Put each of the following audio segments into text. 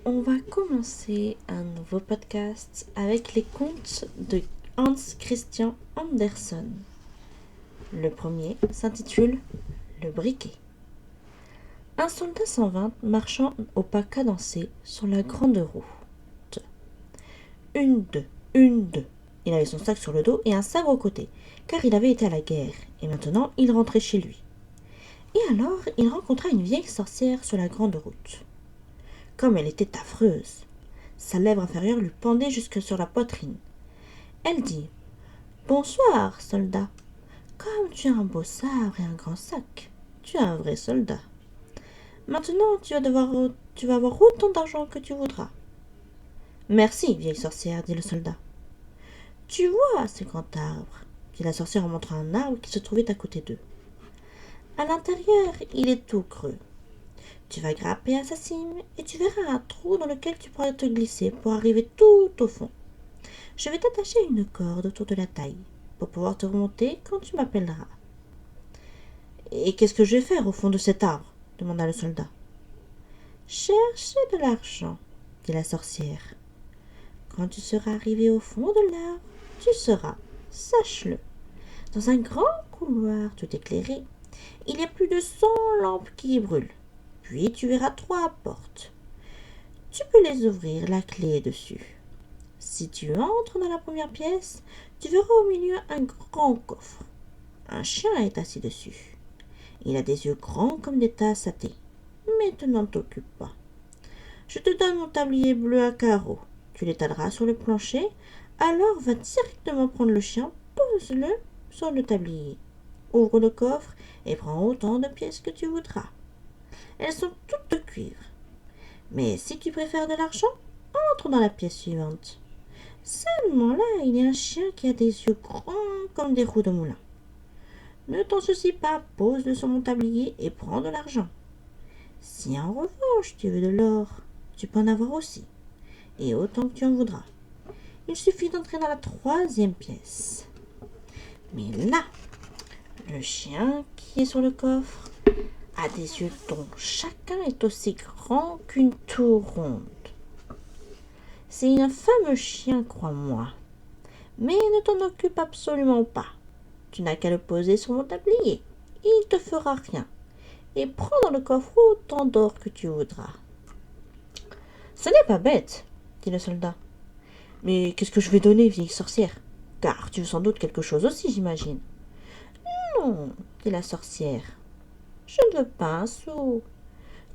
On va commencer un nouveau podcast avec les contes de Hans Christian Andersen. Le premier s'intitule Le briquet. Un soldat s'en vint marchant au pas cadencé sur la grande route. Une, deux. Il avait son sac sur le dos et un sabre au côté, car il avait été à la guerre, et maintenant il rentrait chez lui. Et alors il rencontra une vieille sorcière sur la grande route. Comme elle était affreuse, sa lèvre inférieure lui pendait jusque sur la poitrine. Elle dit « Bonsoir, soldat. Comme tu as un beau sabre et un grand sac, tu es un vrai soldat. Maintenant, tu vas avoir autant d'argent que tu voudras. » « Merci, vieille sorcière, dit le soldat. « Tu vois ce grand arbre, dit la sorcière en montrant un arbre qui se trouvait à côté d'eux. À l'intérieur, il est tout creux. Tu vas grimper à sa cime et tu verras un trou dans lequel tu pourras te glisser pour arriver tout au fond. Je vais t'attacher une corde autour de la taille pour pouvoir te remonter quand tu m'appelleras. »« Et qu'est-ce que je vais faire au fond de cet arbre ?» demanda le soldat. « Chercher de l'argent, dit la sorcière. Quand tu seras arrivé au fond de l'arbre, tu seras, sache-le, dans un grand couloir tout éclairé. Il y a plus de 100 lampes qui y brûlent. Puis tu verras 3 portes. Tu peux les ouvrir, la clé est dessus. Si tu entres dans la première pièce, tu verras au milieu un grand coffre. Un chien est assis dessus. Il a des yeux grands comme des tasses à thé. Mais tu n'en t'occupes pas. Je te donne mon tablier bleu à carreaux. Tu l'étaleras sur le plancher. Alors va directement prendre le chien, pose-le sur le tablier. Ouvre le coffre et prends autant de pièces que tu voudras. Elles sont toutes de cuivre. Mais si tu préfères de l'argent, entre dans la pièce suivante. Seulement là, il y a un chien qui a des yeux grands comme des roues de moulin. Ne t'en soucie pas, pose-le sur mon tablier et prends de l'argent. Si en revanche tu veux de l'or, tu peux en avoir aussi, et autant que tu en voudras. Il suffit d'entrer dans la 3e pièce. Mais là, le chien qui est sur le coffre a des yeux dont chacun est aussi grand qu'une tour ronde. C'est un fameux chien, crois-moi. Mais ne t'en occupe absolument pas. Tu n'as qu'à le poser sur mon tablier. Il ne te fera rien. Et prends dans le coffre autant d'or que tu voudras. Ce n'est pas bête, dit le soldat. Mais qu'est-ce que je vais donner, vieille sorcière? Car tu veux sans doute quelque chose aussi, j'imagine. Non, dit la sorcière. Je ne veux pas un sou.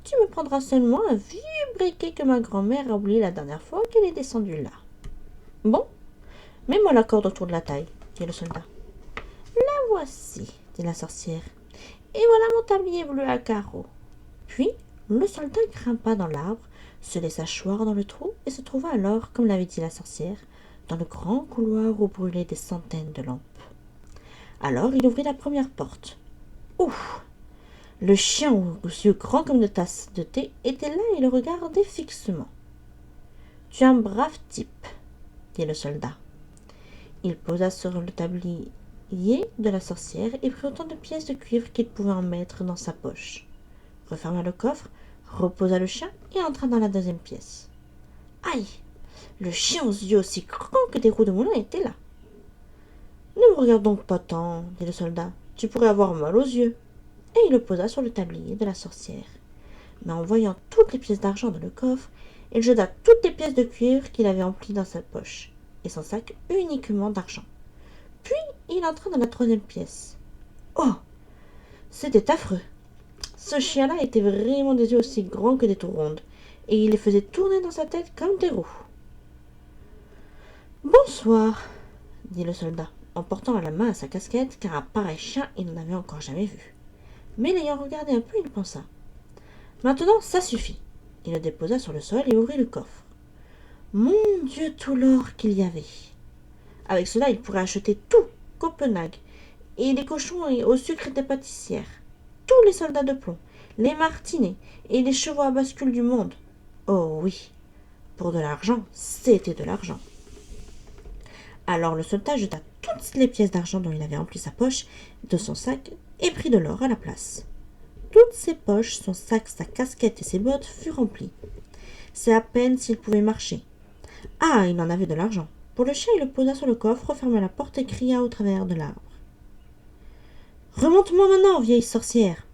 Tu me prendras seulement un vieux briquet que ma grand-mère a oublié la dernière fois qu'elle est descendue là. Bon, mets-moi la corde autour de la taille, dit le soldat. La voici, dit la sorcière. Et voilà mon tablier bleu à carreaux. Puis, le soldat grimpa dans l'arbre, se laissa choir dans le trou et se trouva alors, comme l'avait dit la sorcière, dans le grand couloir où brûlaient des centaines de lampes. Alors il ouvrit la première porte. Ouf! Le chien aux yeux grands comme de tasses de thé était là et le regardait fixement. « Tu es un brave type, » dit le soldat. Il posa sur le tablier de la sorcière et prit autant de pièces de cuivre qu'il pouvait en mettre dans sa poche. Referma le coffre, reposa le chien et entra dans la 2e pièce. Aïe! Le chien aux yeux aussi grands que des roues de moulin était là. « Ne me regarde donc pas tant, » dit le soldat. « Tu pourrais avoir mal aux yeux. » Et il le posa sur le tablier de la sorcière. Mais en voyant toutes les pièces d'argent dans le coffre, il jeta toutes les pièces de cuivre qu'il avait emplies dans sa poche, et son sac uniquement d'argent. Puis il entra dans la 3e pièce. Oh! C'était affreux. Ce chien-là était vraiment des yeux aussi grands que des tours rondes, et il les faisait tourner dans sa tête comme des roues. « Bonsoir, » dit le soldat, en portant à la main sa casquette, car un pareil chien il n'en avait encore jamais vu. Mais l'ayant regardé un peu, il pensa. « Maintenant, ça suffit. » Il le déposa sur le sol et ouvrit le coffre. Mon Dieu, tout l'or qu'il y avait! Avec cela, il pourrait acheter tout Copenhague, et les cochons au sucre des pâtissières, tous les soldats de plomb, les martinets et les chevaux à bascule du monde. Oh oui, pour de l'argent, c'était de l'argent. Alors le soldat jeta toutes les pièces d'argent dont il avait rempli sa poche de son sac et prit de l'or à la place. Toutes ses poches, son sac, sa casquette et ses bottes furent remplies. C'est à peine s'il pouvait marcher. Ah, il en avait de l'argent. Pour le chien, il le posa sur le coffre, ferma la porte et cria au travers de l'arbre. Remonte-moi maintenant, vieille sorcière.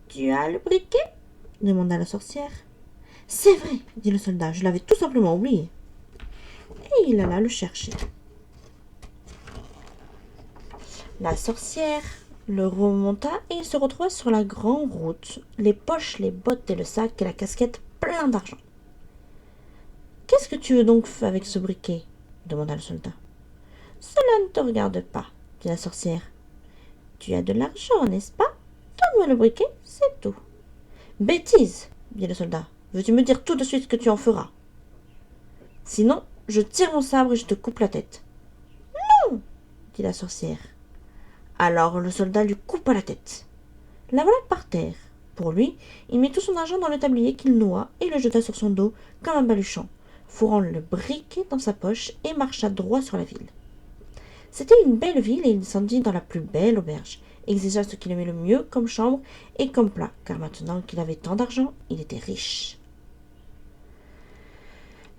Tu as le briquet demanda la sorcière. C'est vrai, dit le soldat, je l'avais tout simplement oublié. Et il alla le chercher. La sorcière le remonta et il se retrouva sur la grande route, les poches, les bottes et le sac et la casquette plein d'argent. Qu'est-ce que tu veux donc avec ce briquet demanda le soldat. Cela ne te regarde pas, dit la sorcière. Tu as de l'argent, n'est-ce pas? Donne-moi le briquet, c'est tout. Bêtise, dit le soldat. Veux-tu me dire tout de suite ce que tu en feras? Sinon, je tire mon sabre et je te coupe la tête. Non, dit la sorcière. Alors le soldat lui coupa la tête. La voilà par terre. Pour lui, il mit tout son argent dans le tablier qu'il noua et le jeta sur son dos comme un baluchon, fourrant le briquet dans sa poche et marcha droit sur la ville. C'était une belle ville et il descendit dans la plus belle auberge, exigea ce qu'il aimait le mieux comme chambre et comme plat, car maintenant qu'il avait tant d'argent, il était riche.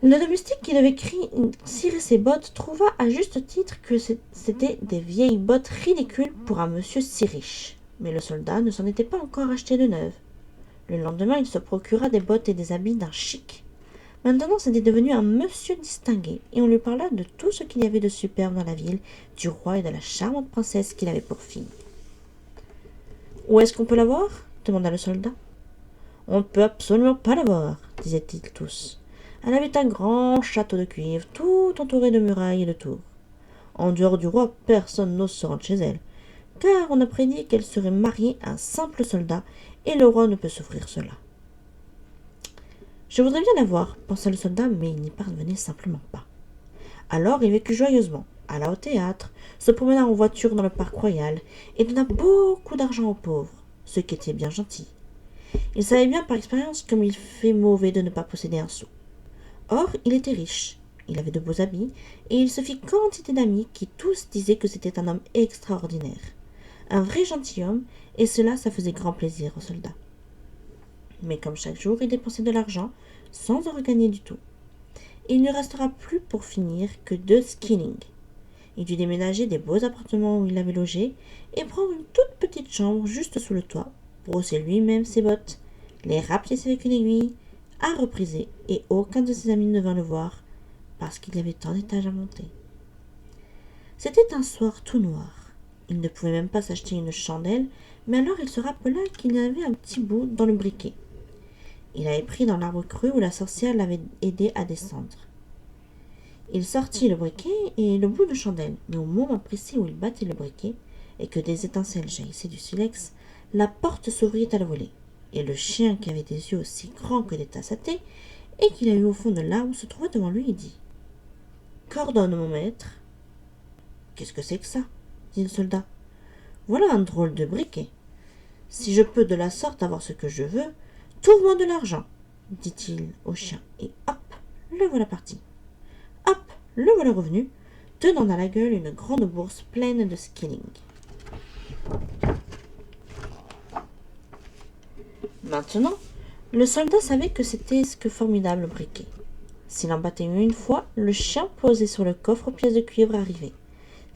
Le domestique qui devait cirer ses bottes trouva à juste titre que c'étaient des vieilles bottes ridicules pour un monsieur si riche. Mais le soldat ne s'en était pas encore acheté de neuves. Le lendemain, il se procura des bottes et des habits d'un chic. Maintenant, c'était devenu un monsieur distingué, et on lui parla de tout ce qu'il y avait de superbe dans la ville, du roi et de la charmante princesse qu'il avait pour fille. « Où est-ce qu'on peut la voir ?» demanda le soldat. « On ne peut absolument pas la voir, disaient-ils tous. Elle avait un grand château de cuivre, tout entouré de murailles et de tours. En dehors du roi, personne n'ose se rendre chez elle, car on a prédit qu'elle serait mariée à un simple soldat, et le roi ne peut s'offrir cela. » Je voudrais bien la voir, pensa le soldat, mais il n'y parvenait simplement pas. Alors il vécut joyeusement, alla au théâtre, se promena en voiture dans le parc royal, et donna beaucoup d'argent aux pauvres, ce qui était bien gentil. Il savait bien par expérience comme il fait mauvais de ne pas posséder un sou. Or, il était riche, il avait de beaux habits, et il se fit quantité d'amis qui tous disaient que c'était un homme extraordinaire, un vrai gentilhomme, et cela, ça faisait grand plaisir aux soldats. Mais comme chaque jour il dépensait de l'argent, sans en regagner du tout, il ne restera plus pour finir que 2 skillings. Il dut déménager des beaux appartements où il avait logé, et prendre une toute petite chambre juste sous le toit, brosser lui-même ses bottes, les rapiécer avec une aiguille, à repriser, et aucun de ses amis ne vint le voir, parce qu'il y avait tant d'étages à monter. C'était un soir tout noir. Il ne pouvait même pas s'acheter une chandelle, mais alors il se rappela qu'il y avait un petit bout dans le briquet. Il avait pris dans l'arbre creux où la sorcière l'avait aidé à descendre. Il sortit le briquet et le bout de chandelle, mais au moment précis où il battait le briquet, et que des étincelles jaillissaient du silex, la porte s'ouvrit à la volée, et le chien qui avait des yeux aussi grands que des tasses à thé, et qu'il a eu au fond de l'arbre, se trouva devant lui et dit « Qu'ordonne mon maître ?»« Qu'est-ce que c'est que ça ?» dit le soldat. « Voilà un drôle de briquet. Si je peux de la sorte avoir ce que je veux, trouve-moi de l'argent, dit-il au chien, et hop, le voilà parti. Hop, le voilà revenu, tenant dans la gueule une grande bourse pleine de skillings. Maintenant, le soldat savait que c'était ce formidable briquet. S'il en battait une fois, le chien posé sur le coffre aux pièces de cuivre arrivait.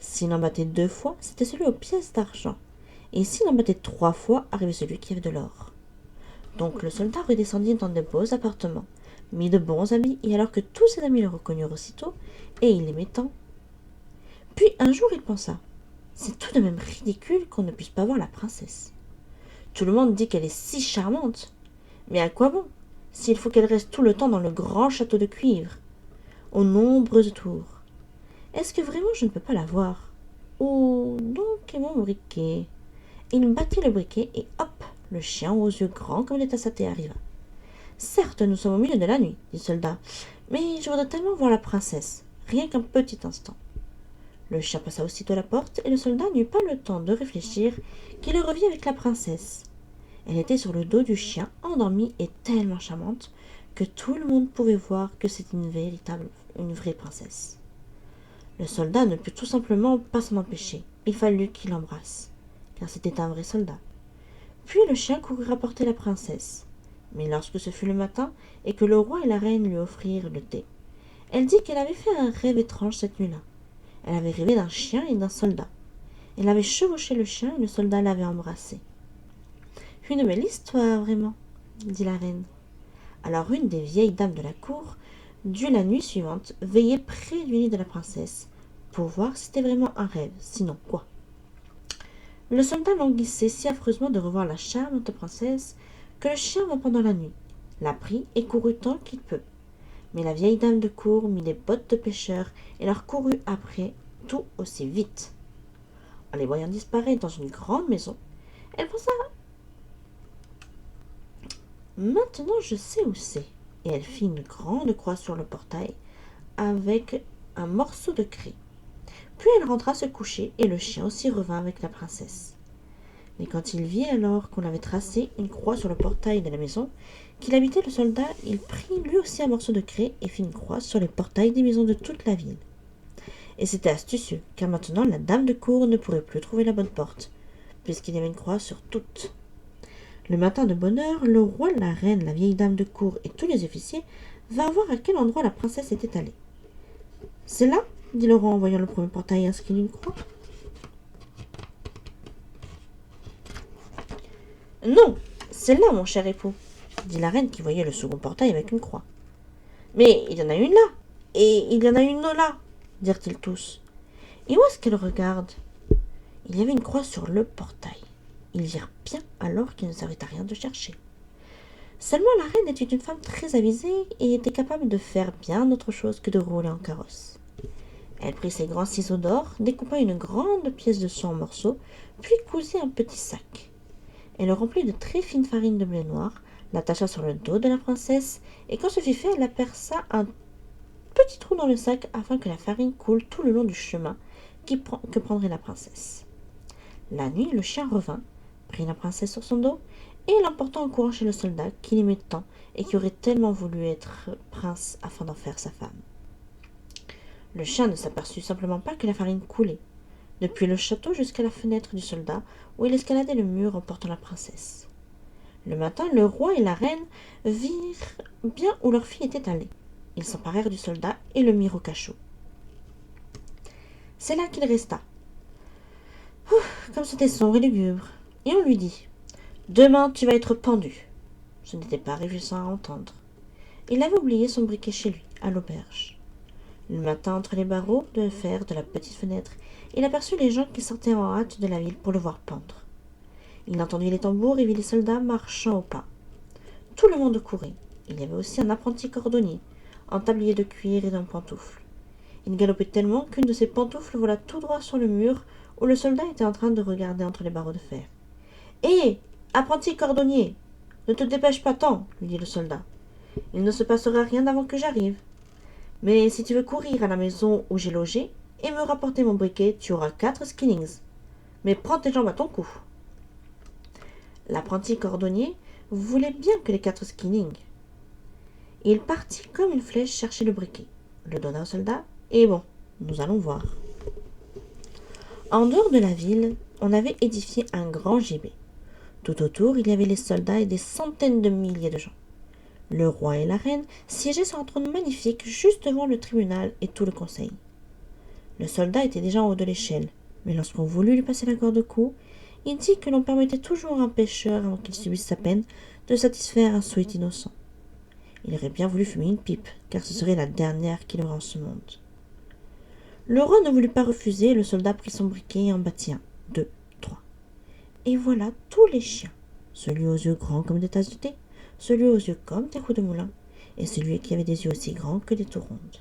S'il en battait 2 fois, c'était celui aux pièces d'argent. Et s'il en battait 3 fois, arrivait celui qui avait de l'or. Donc le soldat redescendit dans de beaux appartements, mit de bons habits, et alors que tous ses amis le reconnurent aussitôt, et il l'aimait tant. Puis un jour il pensa, c'est tout de même ridicule qu'on ne puisse pas voir la princesse. Tout le monde dit qu'elle est si charmante, mais à quoi bon, s'il faut qu'elle reste tout le temps dans le grand château de cuivre, aux nombreuses tours. Est-ce que vraiment je ne peux pas la voir? Oh, donc est mon briquet. Il battit le briquet et hop, le chien aux yeux grands comme des tasses à thé arriva. Certes, nous sommes au milieu de la nuit, dit le soldat, mais je voudrais tellement voir la princesse, rien qu'un petit instant. Le chien passa aussitôt la porte et le soldat n'eut pas le temps de réfléchir qu'il le revit avec la princesse. Elle était sur le dos du chien, endormie et tellement charmante que tout le monde pouvait voir que c'était une vraie princesse. Le soldat ne put tout simplement pas s'en empêcher. Il fallut qu'il l'embrasse, car c'était un vrai soldat. Puis le chien courut rapporter la princesse. Mais lorsque ce fut le matin et que le roi et la reine lui offrirent le thé, elle dit qu'elle avait fait un rêve étrange cette nuit-là. Elle avait rêvé d'un chien et d'un soldat. Elle avait chevauché le chien et le soldat l'avait embrassé. Une belle histoire, vraiment, dit la reine. Alors une des vieilles dames de la cour dut la nuit suivante veiller près du lit de la princesse pour voir si c'était vraiment un rêve, sinon quoi. Le soldat languissait si affreusement de revoir la charmante princesse que le chien vint pendant la nuit, la prit et courut tant qu'il peut. Mais la vieille dame de cour mit des bottes de pêcheur et leur courut après tout aussi vite. En les voyant disparaître dans une grande maison, elle pensa maintenant je sais où c'est, et elle fit une grande croix sur le portail avec un morceau de craie. Puis elle rentra se coucher et le chien aussi revint avec la princesse. Mais quand il vit alors qu'on avait tracé une croix sur le portail de la maison qu'il habitait le soldat, il prit lui aussi un morceau de craie et fit une croix sur les portails des maisons de toute la ville. Et c'était astucieux, car maintenant la dame de cour ne pourrait plus trouver la bonne porte, puisqu'il y avait une croix sur toutes. Le matin de bonne heure, le roi, la reine, la vieille dame de cour et tous les officiers vinrent voir à quel endroit la princesse était allée. « C'est là ?» dit le roi en voyant le premier portail inscrit d'une croix. « Non, c'est là, mon cher époux, » dit la reine qui voyait le second portail avec une croix. « Mais il y en a une là, et il y en a une là, dirent-ils tous. Et où est-ce qu'elle regarde ? Il y avait une croix sur le portail. Ils virent bien alors qu'ils ne servaient à rien de chercher. Seulement la reine était une femme très avisée et était capable de faire bien autre chose que de rouler en carrosse. Elle prit ses grands ciseaux d'or, découpa une grande pièce de soie en morceaux, puis cousit un petit sac. Elle le remplit de très fine farine de blé noir, l'attacha sur le dos de la princesse, et quand ce fut fait, elle perça un petit trou dans le sac afin que la farine coule tout le long du chemin que prendrait la princesse. La nuit, le chien revint, prit la princesse sur son dos, et l'emporta en courant chez le soldat qui l'aimait tant et qui aurait tellement voulu être prince afin d'en faire sa femme. Le chien ne s'aperçut simplement pas que la farine coulait, depuis le château jusqu'à la fenêtre du soldat, où il escaladait le mur en portant la princesse. Le matin, le roi et la reine virent bien où leur fille était allée. Ils s'emparèrent du soldat et le mirent au cachot. C'est là qu'il resta. Comme c'était sombre et lugubre. Et on lui dit « Demain, tu vas être pendu. » Ce n'était pas réjouissant à entendre. Il avait oublié son briquet chez lui, à l'auberge. Le matin, entre les barreaux de fer de la petite fenêtre, il aperçut les gens qui sortaient en hâte de la ville pour le voir pendre. Il entendit les tambours et vit les soldats marchant au pas. Tout le monde courait. Il y avait aussi un apprenti cordonnier, en tablier de cuir et d'un pantoufle. Il galopait tellement qu'une de ses pantoufles vola tout droit sur le mur où le soldat était en train de regarder entre les barreaux de fer. « Hé, apprenti cordonnier, ne te dépêche pas tant, lui dit le soldat. Il ne se passera rien avant que j'arrive. Mais si tu veux courir à la maison où j'ai logé et me rapporter mon briquet, tu auras 4 skillings. Mais prends tes jambes à ton cou. » L'apprenti cordonnier voulait bien que les 4 skillings. Il partit comme une flèche chercher le briquet, le donna au soldat, et bon, nous allons voir. En dehors de la ville, on avait édifié un grand gibet. Tout autour, il y avait les soldats et des centaines de milliers de gens. Le roi et la reine siégeaient sur un trône magnifique juste devant le tribunal et tout le conseil. Le soldat était déjà en haut de l'échelle, mais lorsqu'on voulut lui passer la corde au cou, il dit que l'on permettait toujours à un pécheur, avant qu'il subisse sa peine, de satisfaire un souhait innocent. Il aurait bien voulu fumer une pipe, car ce serait la dernière qu'il aurait en ce monde. Le roi ne voulut pas refuser, le soldat prit son briquet et en battit 1, 2, 3. Et voilà tous les chiens, celui aux yeux grands comme des tasses de thé, celui aux yeux comme des roues de moulin, et celui qui avait des yeux aussi grands que des tours rondes.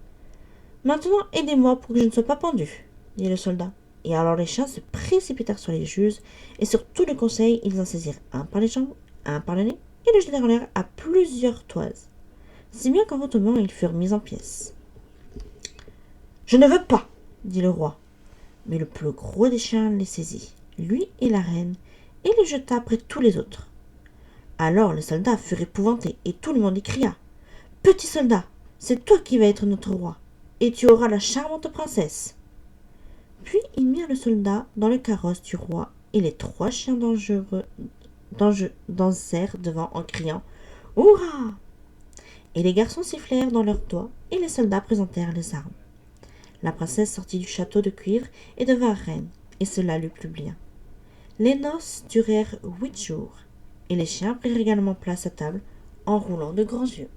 « Maintenant, aidez-moi pour que je ne sois pas pendu, » dit le soldat. Et alors les chiens se précipitèrent sur les juges, et sur tout le conseil, ils en saisirent un par les jambes, un par le nez, et le jetèrent en l'air à plusieurs toises, si bien qu'en retombant, ils furent mis en pièces. « Je ne veux pas, » dit le roi. Mais le plus gros des chiens les saisit, lui et la reine, et les jeta après tous les autres. Alors les soldats furent épouvantés, et tout le monde y cria « Petit soldat, c'est toi qui vas être notre roi, et tu auras la charmante princesse. » Puis ils mirent le soldat dans le carrosse du roi, et les 3 chiens dangereux dansèrent devant en criant « Hurrah !» Et les garçons sifflèrent dans leurs doigts, et les soldats présentèrent les armes. La princesse sortit du château de cuivre et devint reine, et cela lui plut bien. Les noces durèrent 8 jours, et les chiens prirent également place à table, en roulant de grands yeux.